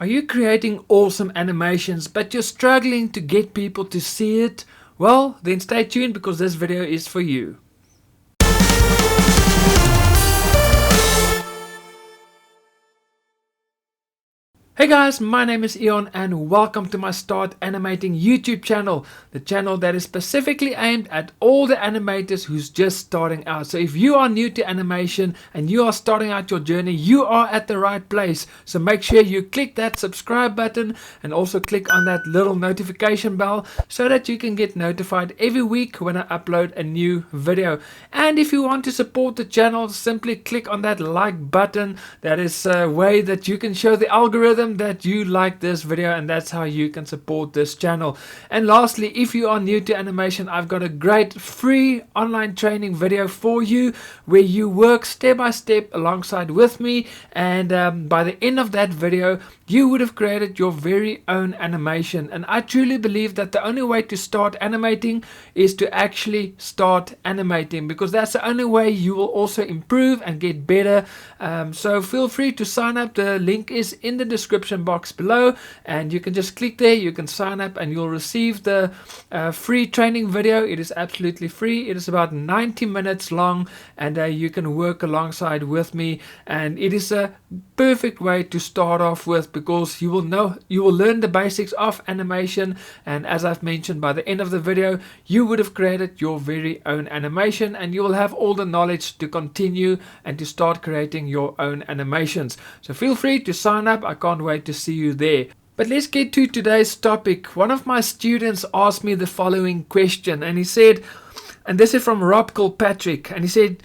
Are you creating awesome animations but you're struggling to get people to see it? Well, then stay tuned because this video is for you. Hey guys, my name is Eon and welcome to my Start Animating YouTube channel, the channel that is specifically aimed at all the animators who's just starting out. So if you are new to animation and you are starting out your journey, you are at the right place. So make sure you click that subscribe button and also click on that little notification bell so that you can get notified every week when I upload a new video. And if you want to support the channel, simply click on that like button. That is a way that you can show the algorithm that you like this video, and that's how you can support this channel. And lastly, if you are new to animation, I've got a great free online training video for you where you work step by step alongside with me, and by the end of that video you would have created your very own animation. And I truly believe that the only way to start animating is to actually start animating, because that's the only way you will also improve and get better. So feel free to sign up. The link is in the description box below and you can just click there, you can sign up and you'll receive the free training video. It is absolutely free. It is about 90 minutes long, and you can work alongside with me, and it is a perfect way to start off with, because you will learn the basics of animation, and as I've mentioned, by the end of the video you would have created your very own animation and you will have all the knowledge to continue and to start creating your own animations. So feel free to sign up. I can't wait to see you there. But let's get to today's topic. One of my students asked me the following question, and he said, and this is from Rob Kilpatrick, and he said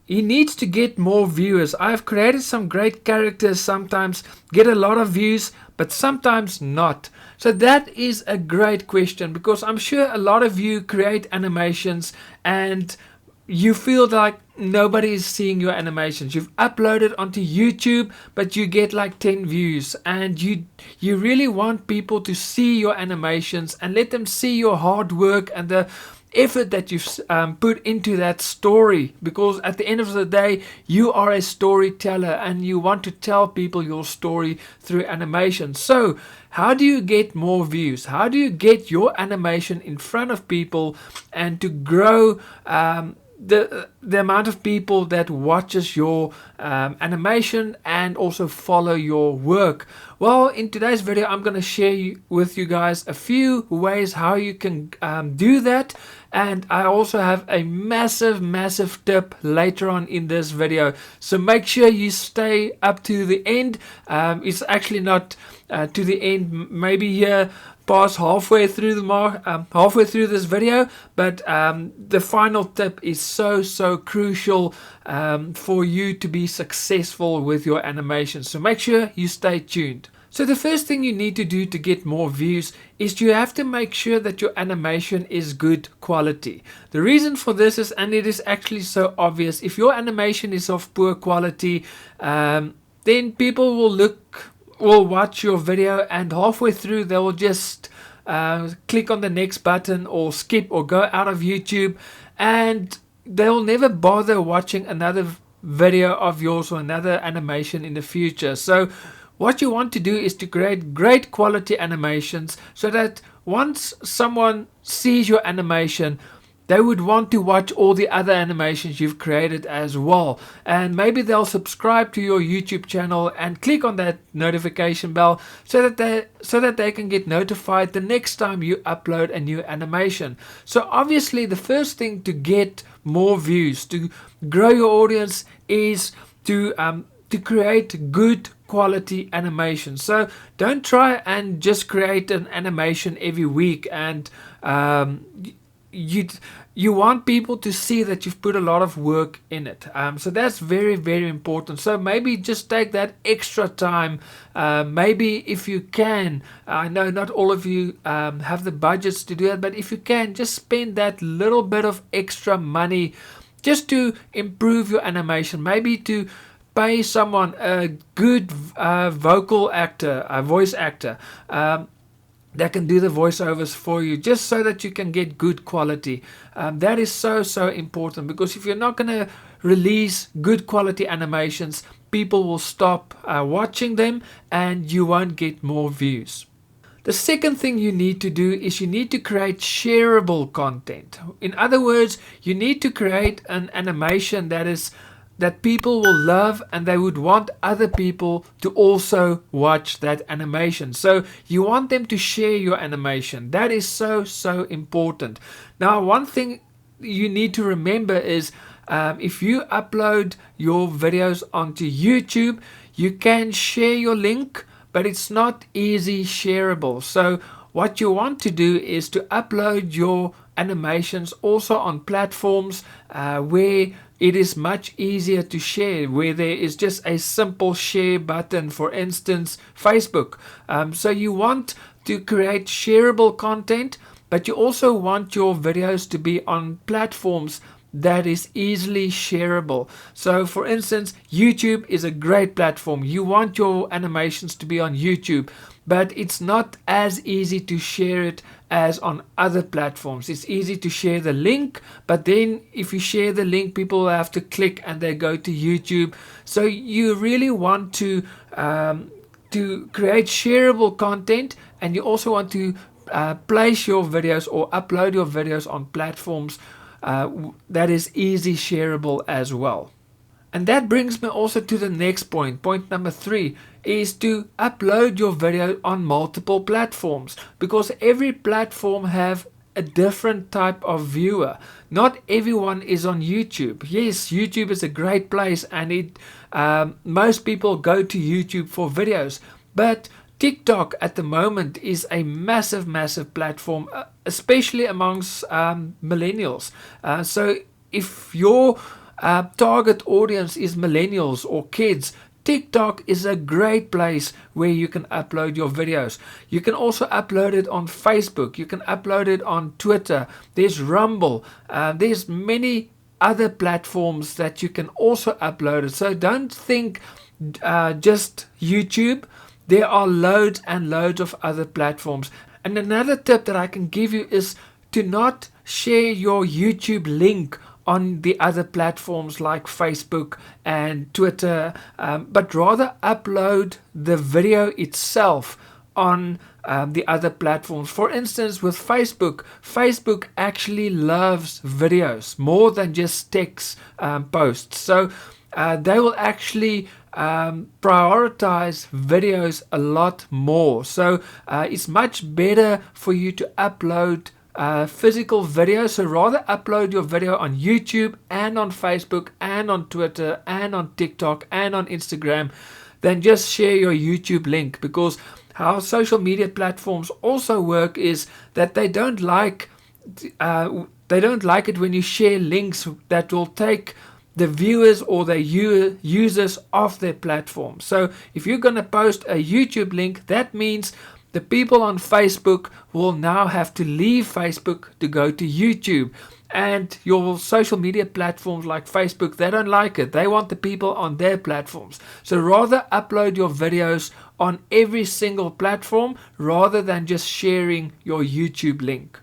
he needs to get more viewers. I've created some great characters, sometimes get a lot of views, but sometimes not. So that is a great question, because I'm sure a lot of you create animations and you feel like nobody is seeing your animations. You've uploaded onto YouTube but you get like 10 views, and you really want people to see your animations and let them see your hard work and the effort that you've put into that story, because at the end of the day you are a storyteller and you want to tell people your story through animation. So how do you get more views? How do you get your animation in front of people and to grow the amount of people that watches your animation and also follow your work? Well, in today's video I'm going to share with you guys a few ways how you can do that, and I also have a massive tip later on in this video, so make sure you stay up to the end. It's actually not to the end, maybe here past halfway through this video, but the final tip is so crucial for you to be successful with your animation, so make sure you stay tuned. So the first thing you need to do to get more views is you have to make sure that your animation is good quality. The reason for this is, and it is actually so obvious, if your animation is of poor quality, then people will watch your video and halfway through they will just click on the next button or skip or go out of YouTube, and they'll never bother watching another video of yours or another animation in the future. So what you want to do is to create great quality animations so that once someone sees your animation, they would want to watch all the other animations you've created as well, and maybe they'll subscribe to your YouTube channel and click on that notification bell so that they can get notified the next time you upload a new animation. So obviously the first thing to get more views, to grow your audience, is to create good quality animation. So don't try and just create an animation every week, and you want people to see that you've put a lot of work in it. So that's very important. So maybe just take that extra time. Maybe if you can, I know not all of you have the budgets to do that, but if you can, just spend that little bit of extra money just to improve your animation. Maybe to pay someone, a good vocal actor, a voice actor, that can do the voiceovers for you, just so that you can get good quality. That is so important, because if you're not going to release good quality animations, people will stop watching them and you won't get more views. The second thing you need to do is you need to create shareable content. In other words, you need to create an animation that people will love and they would want other people to also watch that animation. So you want them to share your animation. That is so important. Now, one thing you need to remember is if you upload your videos onto YouTube, you can share your link, but it's not easy shareable. So what you want to do is to upload your animations also on platforms where it is much easier to share, where there is just a simple share button, for instance, Facebook. So you want to create shareable content, but you also want your videos to be on platforms that is easily shareable. So for instance, YouTube is a great platform. You want your animations to be on YouTube, but it's not as easy to share it as on other platforms. It's easy to share the link, but then if you share the link, people will have to click and they go to YouTube. So you really want to create shareable content, and you also want to place your videos or upload your videos on platforms that is easy shareable as well. And that brings me also to the next point. Point number 3 is to upload your video on multiple platforms, because every platform have a different type of viewer. Not everyone is on YouTube. Yes, YouTube is a great place, and most people go to YouTube for videos, but TikTok at the moment is a massive platform, especially amongst millennials. So if your target audience is millennials or kids, TikTok is a great place where you can upload your videos. You can also upload it on Facebook. You can upload it on Twitter. There's Rumble. There's many other platforms that you can also upload it. So don't think just YouTube. There are loads and loads of other platforms. And another tip that I can give you is to not share your YouTube link on the other platforms like Facebook and Twitter, but rather upload the video itself on the other platforms. For instance, with Facebook actually loves videos more than just text posts. So they will actually prioritize videos a lot more. So it's much better for you to upload physical video. So rather upload your video on YouTube and on Facebook and on Twitter and on TikTok and on Instagram than just share your YouTube link, because how social media platforms also work is that they don't like it when you share links that will take the viewers or the users off their platform. So if you're going to post a YouTube link, that means the people on Facebook will now have to leave Facebook to go to YouTube. And your social media platforms like Facebook, they don't like it. They want the people on their platforms. So rather upload your videos on every single platform rather than just sharing your YouTube link.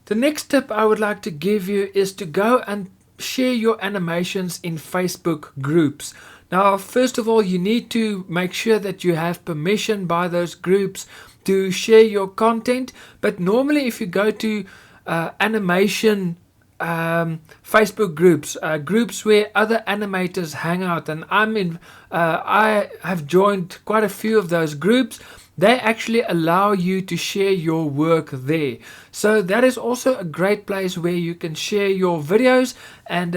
The next tip I would like to give you is to go and share your animations in Facebook groups. Now, first of all, you need to make sure that you have permission by those groups to share your content. But normally if you go to animation Facebook groups, groups where other animators hang out, and I have joined quite a few of those groups. They actually allow you to share your work there. So that is also a great place where you can share your videos, and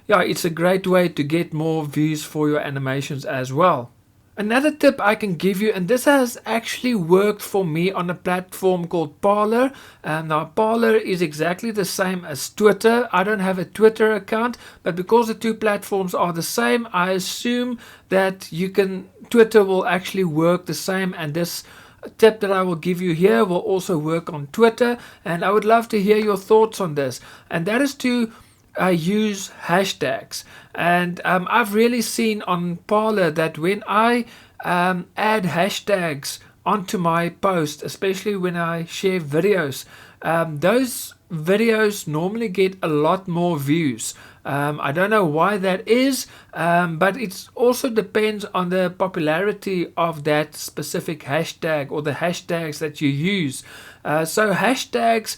it's a great way to get more views for your animations as well. Another tip I can give you, and this has actually worked for me on a platform called Parler. Now Parler is exactly the same as Twitter. I don't have a Twitter account, but because the two platforms are the same, I assume that Twitter will actually work the same, and this tip that I will give you here will also work on Twitter. And I would love to hear your thoughts on this, and that is to use hashtags. And I've really seen on Parler that when I add hashtags onto my post, especially when I share videos, those videos normally get a lot more views. I don't know why that is, but it also depends on the popularity of that specific hashtag or the hashtags that you use. So hashtags,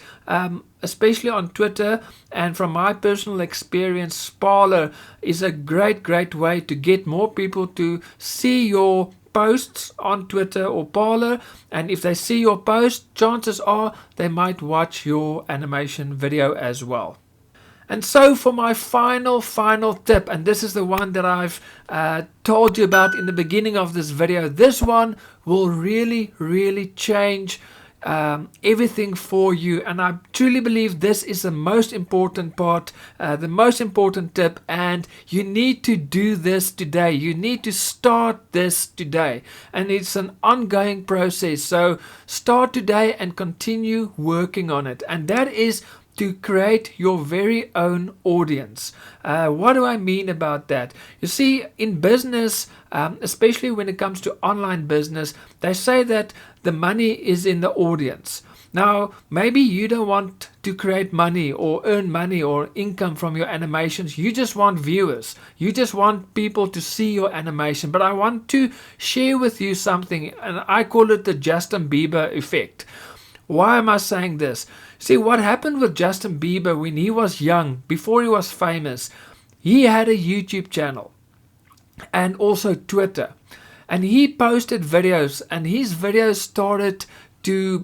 especially on Twitter, and from my personal experience, Parler is a great way to get more people to see your posts on Twitter or Parler, and if they see your post, chances are they might watch your animation video as well. And so for my final tip, and this is the one that I've told you about in the beginning of this video, this one will really change everything for you, and I truly believe this is the most important part, the most important tip, and you need to do this today. You need to start this today, and it's an ongoing process, so start today and continue working on it, and that is to create your very own audience. What do I mean about that? You see, in business, especially when it comes to online business, they say that the money is in the audience. Now, maybe you don't want to create money or earn money or income from your animations. You just want viewers. You just want people to see your animation. But I want to share with you something, and I call it the Justin Bieber effect. Why am I saying this? See, what happened with Justin Bieber when he was young, before he was famous, he had a YouTube channel and also Twitter. And he posted videos, and his videos started to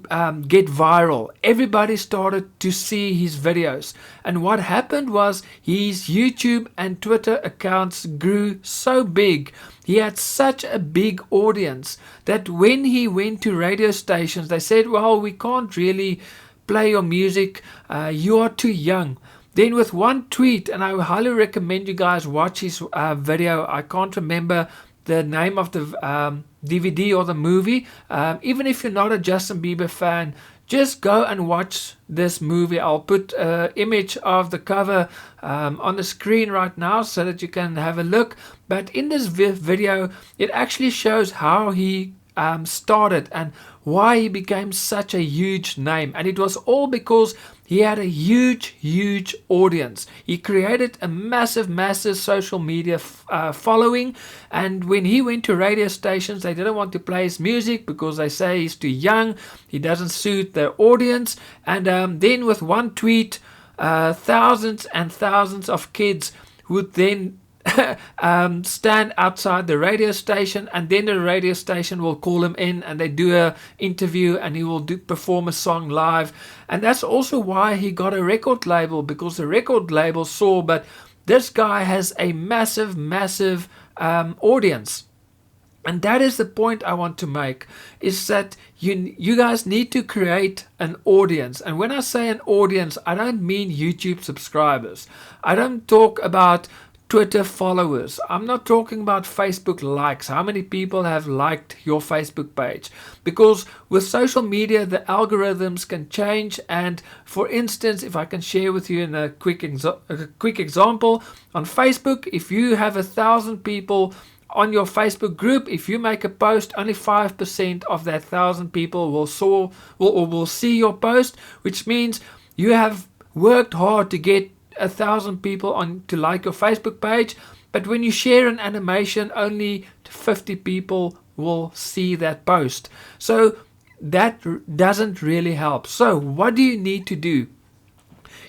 get viral. Everybody started to see his videos. And what happened was his YouTube and Twitter accounts grew so big. He had such a big audience that when he went to radio stations, they said, well, we can't really play your music. You are too young. Then with one tweet, and I highly recommend you guys watch his video. I can't remember the name of the DVD or the movie. Even if you're not a Justin Bieber fan, just go and watch this movie. I'll put an image of the cover on the screen right now so that you can have a look. But in this video, it actually shows how he started and why he became such a huge name. And it was all because he had a huge audience. He created a massive social media following, and when he went to radio stations, they didn't want to play his music because they say he's too young, he doesn't suit their audience. And then with one tweet, thousands and thousands of kids would then stand outside the radio station, and then the radio station will call him in and they do an interview, and he will perform a song live. And that's also why he got a record label, because the record label saw, but this guy has a massive audience. And that is the point I want to make, is that you guys need to create an audience. And when I say an audience, I don't mean YouTube subscribers. I don't talk about Twitter followers. I'm not talking about Facebook likes. How many people have liked your Facebook page? Because with social media, the algorithms can change. And for instance, if I can share with you in a quick example, on Facebook, if you have 1,000 people on your Facebook group, if you make a post, only 5% of that 1,000 people will see your post, which means you have worked hard to get 1,000 people on to like your Facebook page, but when you share an animation, only 50 people will see that post. So that doesn't really help. So what do you need to do?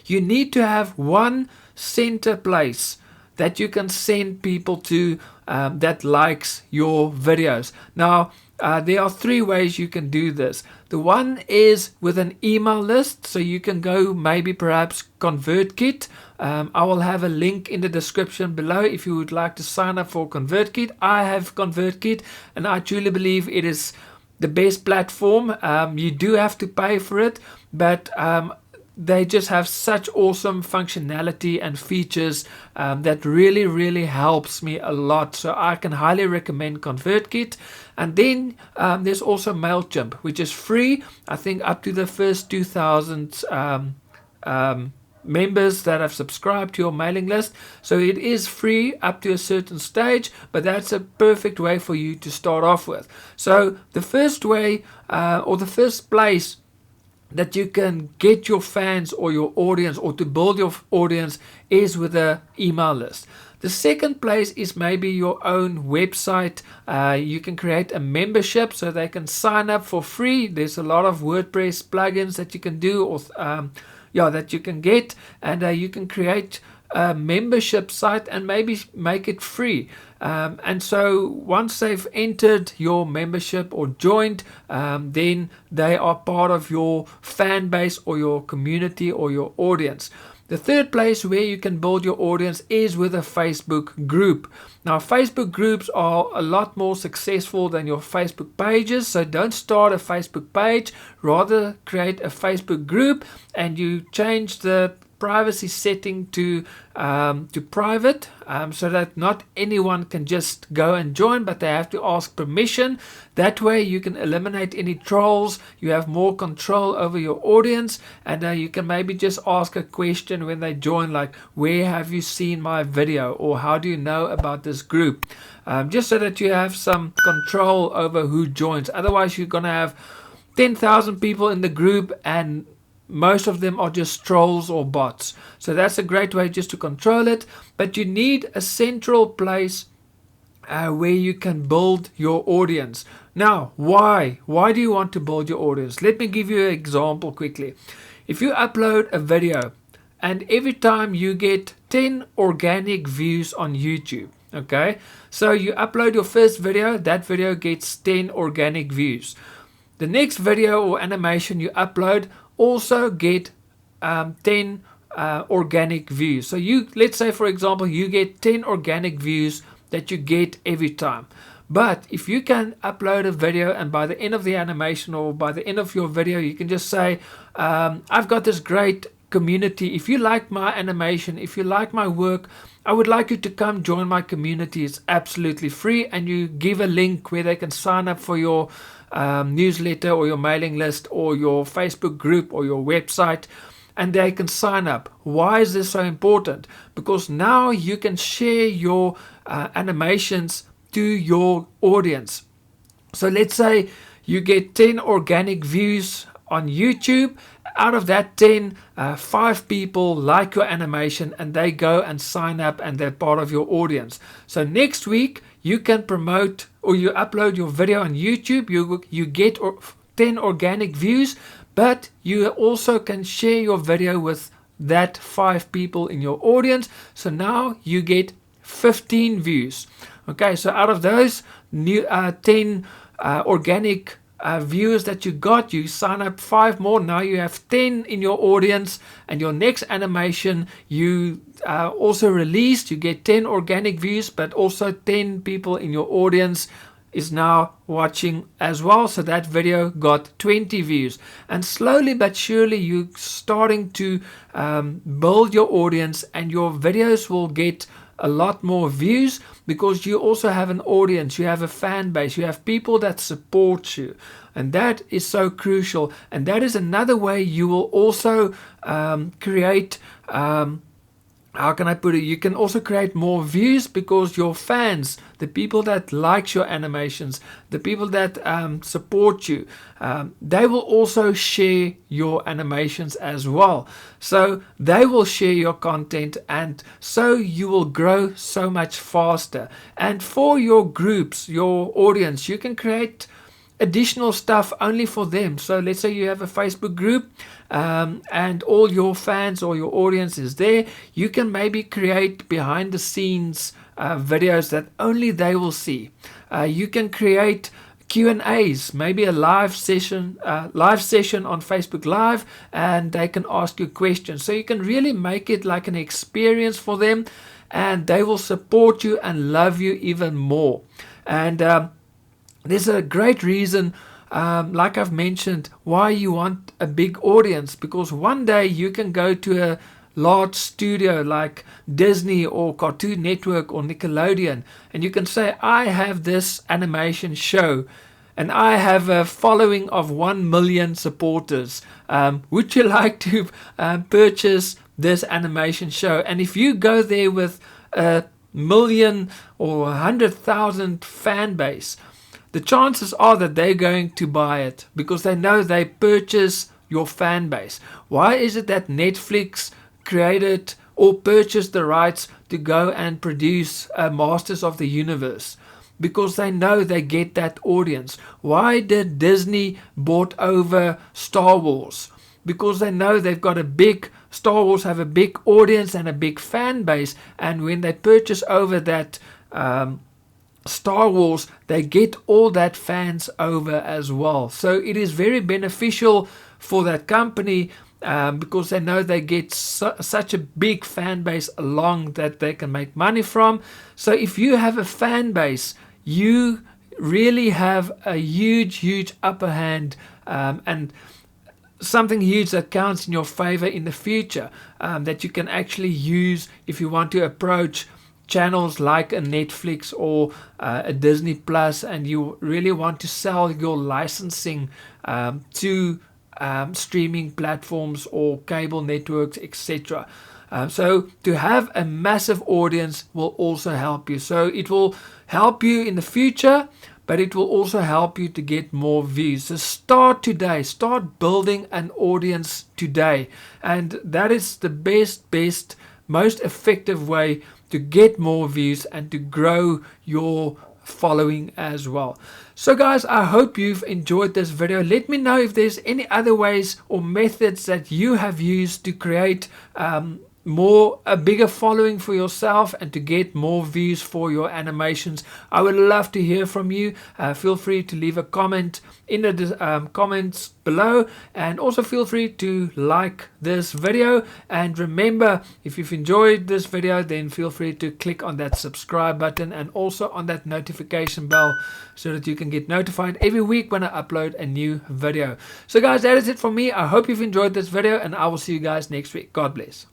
You need to have one center place that you can send people to that likes your videos. Now, there are 3 ways you can do this. The one is with an email list, so you can go maybe perhaps ConvertKit. I will have a link in the description below if you would like to sign up for ConvertKit. I have ConvertKit, and I truly believe it is the best platform. You do have to pay for it, but they just have such awesome functionality and features that really helps me a lot. So I can highly recommend ConvertKit. And then there's also MailChimp, which is free. I think up to the first 2,000 members that have subscribed to your mailing list. So it is free up to a certain stage, but that's a perfect way for you to start off with. So the first way or the first place that you can get your fans or your audience, or to build your audience, is with an email list. The second place is maybe your own website. You can create a membership so they can sign up for free. There's a lot of WordPress plugins that you can do, or that you can get, and you can create a membership site and maybe make it free. And so once they've entered your membership or joined, then they are part of your fan base or your community or your audience. The third place where you can build your audience is with a Facebook group. Now, Facebook groups are a lot more successful than your Facebook pages, so don't start a Facebook page, rather create a Facebook group, and you change the privacy setting to private, so that not anyone can just go and join, but they have to ask permission. That way you can eliminate any trolls, you have more control over your audience, and you can maybe just ask a question when they join, like, where have you seen my video, or how do you know about this group, just so that you have some control over who joins. Otherwise you're going to have 10,000 people in the group and most of them are just trolls or bots. So that's a great way just to control it. But you need a central place where you can build your audience. Now, why? Why do you want to build your audience? Let me give you an example quickly. If you upload a video and every time you get 10 organic views on YouTube, okay? So you upload your first video, that video gets 10 organic views. The next video or animation you upload also get 10 organic views. So let's say, for example, you get 10 organic views that you get every time. But if you can upload a video and by the end of the animation or by the end of your video, you can just say, I've got this great community. If you like my animation, if you like my work, I would like you to come join my community. It's absolutely free, and you give a link where they can sign up for your newsletter or your mailing list or your Facebook group or your website, and they can sign up. Why is this so important? Because now you can share your animations to your audience. So let's say you get 10 organic views on YouTube. Out of that 10, 5 people like your animation and they go and sign up and they're part of your audience. So next week you can promote, or you upload your video on YouTube, you get 10 organic views, but you also can share your video with that 5 people in your audience. So now you get 15 views. Okay, so out of those 10 organic viewers that you got, you sign up 5 more. Now you have 10 in your audience, and your next animation you also released, you get 10 organic views, but also 10 people in your audience is now watching as well. So that video got 20 views, and slowly but surely you're starting to build your audience, and your videos will get a lot more views because you also have an audience, you have a fan base, you have people that support you, and that is so crucial. And that is another way you will also create how can I put it? You can also create more views because your fans, the people that likes your animations, the people that support you, they will also share your animations as well. So they will share your content, and so you will grow so much faster. And for your groups, your audience, you can create additional stuff only for them. So let's say you have a Facebook group and all your fans or your audience is there. You can maybe create behind the scenes videos that only they will see. You can create Q&As, maybe a live session on Facebook Live, and they can ask you questions. So you can really make it like an experience for them, and they will support you and love you even more. And there's a great reason, like I've mentioned, why you want a big audience, because one day you can go to a large studio like Disney or Cartoon Network or Nickelodeon, and you can say, I have this animation show and I have a following of 1 million supporters. Would you like to purchase this animation show? And if you go there with a million or 100,000 fan base, the chances are that they're going to buy it because they know they purchase your fan base? Why is it that Netflix created or purchased the rights to go and produce Masters of the Universe? Because they know they get that audience. Why did Disney bought over Star Wars? Because they know they've got a big, Star Wars have a big audience and a big fan base, and when they purchase over that Star Wars, they get all that fans over as well. So it is very beneficial for that company because they know they get such a big fan base along that they can make money from. So if you have a fan base, you really have a huge upper hand, and something huge that counts in your favor in the future, that you can actually use if you want to approach channels like a Netflix or a Disney Plus, and you really want to sell your licensing to streaming platforms or cable networks, etc. So to have a massive audience will also help you. So it will help you in the future, but it will also help you to get more views. So start today. Start building an audience today. And that is the best, most effective way to get more views and to grow your following as well. So guys, I hope you've enjoyed this video. Let me know if there's any other ways or methods that you have used to create a bigger following for yourself and to get more views for your animations. I would love to hear from you. Feel free to leave a comment in the comments below, and also feel free to like this video. And remember, if you've enjoyed this video, then feel free to click on that subscribe button and also on that notification bell so that you can get notified every week when I upload a new video. So guys, that is it from me. I hope you've enjoyed this video, and I will see you guys next week. God bless.